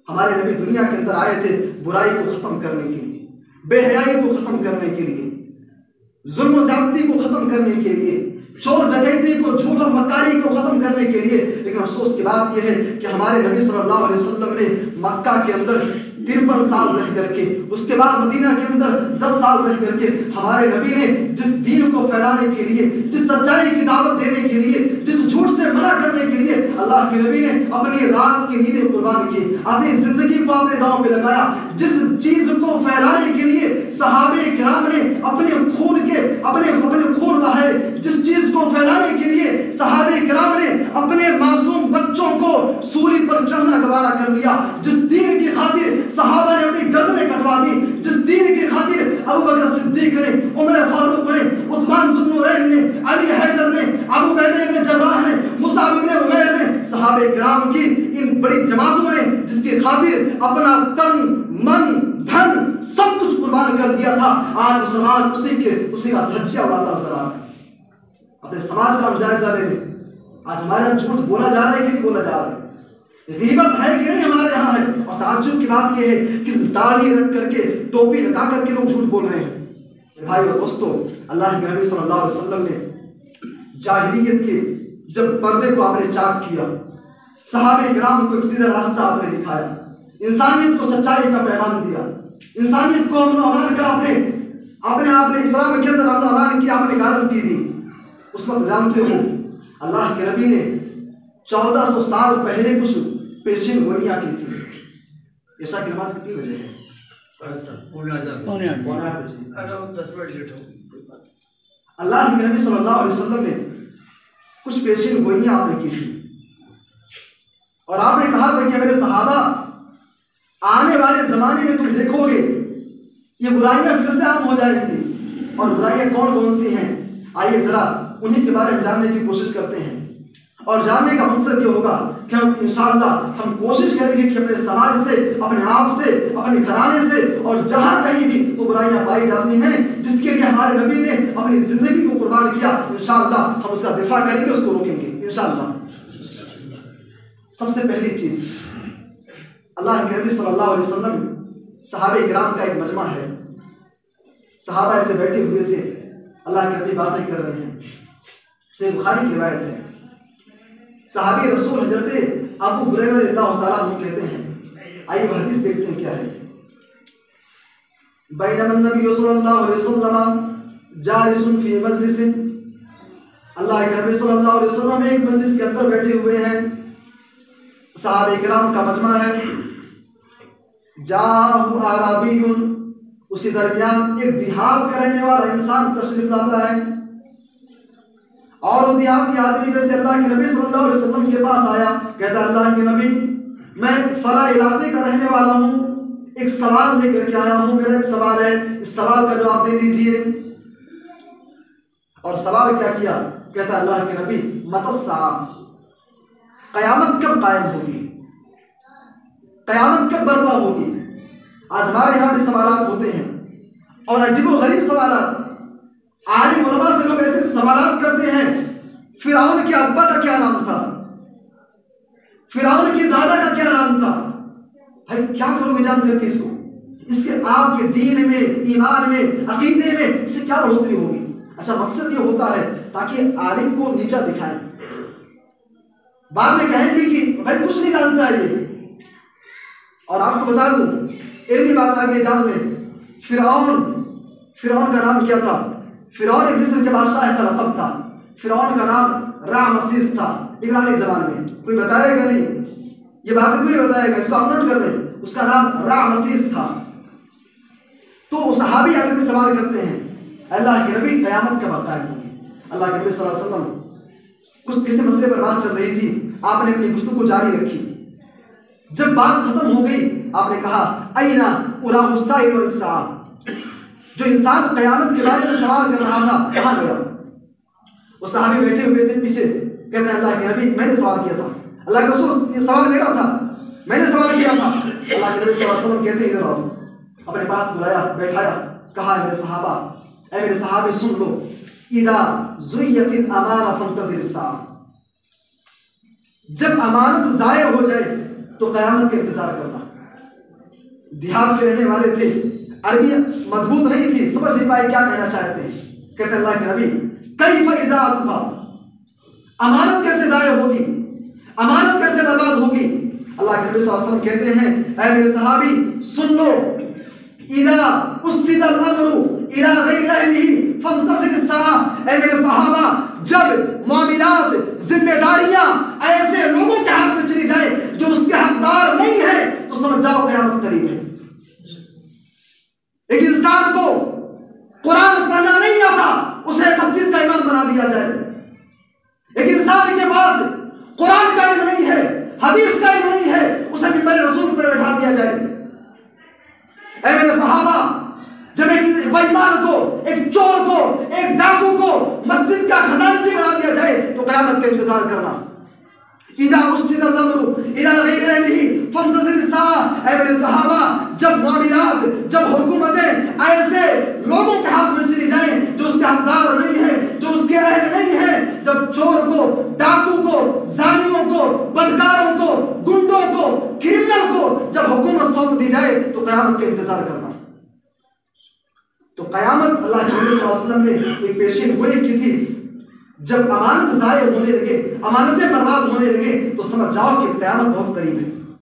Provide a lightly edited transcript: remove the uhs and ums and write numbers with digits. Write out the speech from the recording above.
ہمارے نبی دنیا کے اندر آئے تھے برائی کو ختم کرنے کے لیے، بے حیائی کو ختم کرنے کے لیے، ظلم و زیادتی کو ختم کرنے کے لیے، چور ڈکیتی کو، جھوٹ اور مکاری کو ختم کرنے کے لیے۔ لیکن افسوس کی بات یہ ہے کہ ہمارے نبی صلی اللہ علیہ وسلم نے مکہ کے اندر 53 سال رہ کر کے، اس کے بعد مدینہ کے اندر 10 سال رہ کر کے، ہمارے نبی نے جس دین کو پھیلانے کے لیے، جس سچائی کی دعوت دینے کے لیے، جس جھوٹ سے منع کرنے کے لیے، اللہ کے نبی نے اپنی رات کی نیندیں قربان کی، اپنی زندگی کو اپنے داؤں پہ لگایا۔ جس چیز کو پھیلانے کے لیے صحابہ کرام نے اپنے خون بہائے، جس چیز کو پھیلانے کے لیے صحابہ کرام نے اپنے معصوم بچوں کو سولی پر چڑھنا گوارا کر لیا، جس دین کی خاطر صحابہ نے اپنی گردنیں کٹوا دی، جس دین کی خاطر ابو بکر صدیق نے، عمر فاروق نے، عثمان ذو النورین نے، علی حیدر نے، ابو عبیدہ بن جراح نے، مصعب بن عمیر نے، صحابہ کرام کی ان بڑی جماعتوں نے جس کی خاطر اپنا تن، من، دھن سب کچھ قربان کر دیا تھا، آج مسلمان اسی کا دھجیہ اڑاتا نظر آ رہا ہے۔ اپنے سماج کا ہم جائزہ لے لیں، آج ہمارے یہاں جھوٹ بولا جا رہا ہے کہ نہیں بولا جا رہا ہے؟ غیبت ہے کہ نہیں ہمارے یہاں ہے؟ اور تعجب کی بات یہ ہے کہ داڑھی رکھ کر کے، ٹوپی لگا کر کے لوگ جھوٹ بول رہے ہیں۔ بھائی اور دوستو، اللہ کے نبی صلی اللہ علیہ وسلم نے جاہلیت کے جب پردے کو آپ نے چاک کیا، صحابہ کرام کو ایک سیدھا راستہ آپ نے دکھایا، انسانیت کو سچائی کا پیغام دیا، انسانیت کو امن و امان کا آپ نے اسلام کے اندر امن و امان کی آپ نے گارنٹی دی۔ اس وقت جانتے ہو اللہ کے نبی نے 1400 سال پہلے کچھ پیشین گوئیاں کی تھی۔ عشاء کی نماز کتنی بجے ہے؟ 8:30 بجے۔ اللہ کے نبی صلی اللہ علیہ وسلم نے کچھ پیشین گوئیاں آپ نے کی تھی، اور آپ نے کہا تھا کہ میرے صحابہ آنے والے زمانے میں تم دیکھو گے یہ برائیاں پھر سے عام ہو جائیں گی، اور برائیاں کون کون سی ہیں؟ آئیے ذرا انہی کے بارے میں جاننے کی کوشش کرتے ہیں، اور جاننے کا مقصد یہ ہوگا کہ ہم انشاءاللہ ہم کوشش کریں گے کہ اپنے سماج سے، اپنے آپ سے، اپنے گھرانے سے، اور جہاں کہیں بھی وہ برائیاں پائی جاتی ہیں جس کے لیے ہمارے نبی نے اپنی زندگی کو قربان کیا، انشاءاللہ ہم اس کا دفاع کریں گے، اس کو روکیں گے انشاءاللہ۔ سب سے پہلی چیز، اللہ کے نبی صلی اللہ علیہ وسلم صحابہ کرام کا ایک مجمع ہے، صحابہ ایسے بیٹھے ہوئے تھے، اللہ کے نبی باتیں کر رہے ہیں، صحیح بخاری کی روایت ہے، صحابی رسول حضرت ابو ہریرہ رضی اللہ تعالیٰ عنہ کہتے ہیں، آئیے وہ حدیث دیکھتے ہیں کیا ہے۔ بینما النبی صلی اللہ علیہ وسلم جالس فی مجلس، اللہ کے نبی صلی اللہ علیہ وسلم ایک مجلس کے اندر بیٹھے ہوئے ہیں، صحابہ کرام کا مجمع ہے، جاءہ اعرابی، اسی درمیان ایک دیہات کا رہنے والا انسان تشریف لاتا ہے، اور وہ دیہاتی آدمی جیسے اللہ کے نبی صلی اللہ علیہ وسلم کے پاس آیا، کہتا ہے اللہ کے نبی میں فلاں علاقے کا رہنے والا ہوں، ایک سوال لے کر کے آیا ہوں، میرا ایک سوال ہے، اس سوال کا جواب دے دیجئے۔ اور سوال کیا؟ کہتا ہے اللہ کے نبی متی الساعہ، قیامت کب قائم ہوگی، قیامت کب برپا ہوگی؟ آج ہمارے یہاں بھی سوالات ہوتے ہیں، اور عجیب و غریب سوالات، عالم علماء سے لوگ ایسے سوالات کرتے ہیں، فرعون کے ابا کا کیا نام تھا، فرعون کے دادا کا کیا نام تھا؟ بھائی کیا کرو گے جان کر کے اس کو؟ اس سے آپ کے دین میں، ایمان میں، عقیدے میں اس سے کیا بڑھوتری ہوگی؟ اچھا مقصد یہ ہوتا ہے تاکہ عالم کو نیچا دکھائیں، بعد میں کہیں گے کہ بھائی کچھ نہیں جانتا ہے یہ۔ اور آپ کو بتا دوں علمی بات آگے جان لیں، فرعون کا نام کیا تھا؟ فرعون مصر کے بادشاہ کا لقب تھا، فرعون کا نام رامسیس تھا عبرانی زبان میں، کوئی بتائے گا نہیں، یہ باتیں کوئی نہیں بتائے گا، اس کو آپ نوٹ کر لیں، اس کا نام رامسیس تھا۔ تو صحابی آ کر کے سوال کرتے ہیں اللہ کے نبی قیامت کب قائم ہوگی؟ اللہ کے نبی صلی اللہ علیہ وسلم کچھ کسی مسئلے پر بات چل رہی تھی، آپ نے اپنی گفتگو جاری رکھی، جب بات ختم ہو گئی آپ نے کہا اینا اراہ السائل والساعہ، جو انسان قیامت کے بارے میں سوال کر رہا تھا کہاں گیا؟ وہ صحابی بیٹھے ہوئے تھے پیچھے، کہتے ہیں اللہ کے نبی میں نے سوال کیا تھا، اللہ کے رسول یہ سوال میرا تھا، میں نے سوال کیا تھا۔ اللہ کے نبی صلی اللہ علیہ وسلم کہتے ہیں ادھر آؤ، اپنے پاس بلایا، بیٹھایا، کہا میرے صحابہ، اے میرے صحابی سن لو، اذا زیت الامانہ فانتظر الساعہ، جب امانت ضائع ہو جائے تو قیامت کا انتظار کرنا۔ دیہات کے رہنے والے تھے، عربی مضبوط نہیں تھی، سمجھ نہیں پائے کیا کہنا چاہتے ہیں. کہتے ہیں اللہ کے نبی کیف اضاعتها، امانت کیسے ضائع ہوگی، امانت کیسے برباد ہوگی. اللہ کے نبی صلی اللہ علیہ وسلم کہتے ہیں اے میرے صحابی سن لو، اذا اسد الامر الى غیر اہلہ فانتظر الساعہ. اے میرے صحابہ جب معاملات ذمہ داریاں ایسے لوگوں کے ہاتھ میں چلی جائے جو اس کے حقدار نہیں ہے تو سمجھ جاؤ قیامت قریب ہے. ایک انسان کو قرآن پڑھنا نہیں آتا اسے مسجد کا امام بنا دیا جائے. ایک انسان کے پاس قرآن کا علم نہیں ہے، حدیث کا علم نہیں ہے، اسے ممبر رسول پر بٹھا دیا جائے. اے میرے صحابہ جب ایک بےایمان کو، ایک چور کو، ایک ڈاکو کو مسجد کا خزانچی بنا دیا جائے تو قیامت کا انتظار کرنا. اذا اسد الامر الى غیر اہلہ فانتظر الساعہ. اے میرے صحابہ جب معاملات، جب حکومتیں ایسے لوگوں کے ہاتھ میں چلی جائیں جو اس کے حقدار نہیں ہے، جو اس کے اہل نہیں ہے، جب چور کو، ڈاکو کو، زانیوں کو، بدکاروں کو، گنڈوں کو، کرمنل کو جب حکومت سونپ دی جائے تو قیامت کا انتظار کرنا. تو قیامت اللہ کے نبی صلی اللہ علیہ وسلم نے ایک پیشین گوئی کی تھی. جب امانت ضائع ہونے لگے، امانتیں برباد ہونے لگے تو سمجھ جاؤ کہ قیامت بہت قریب ہے.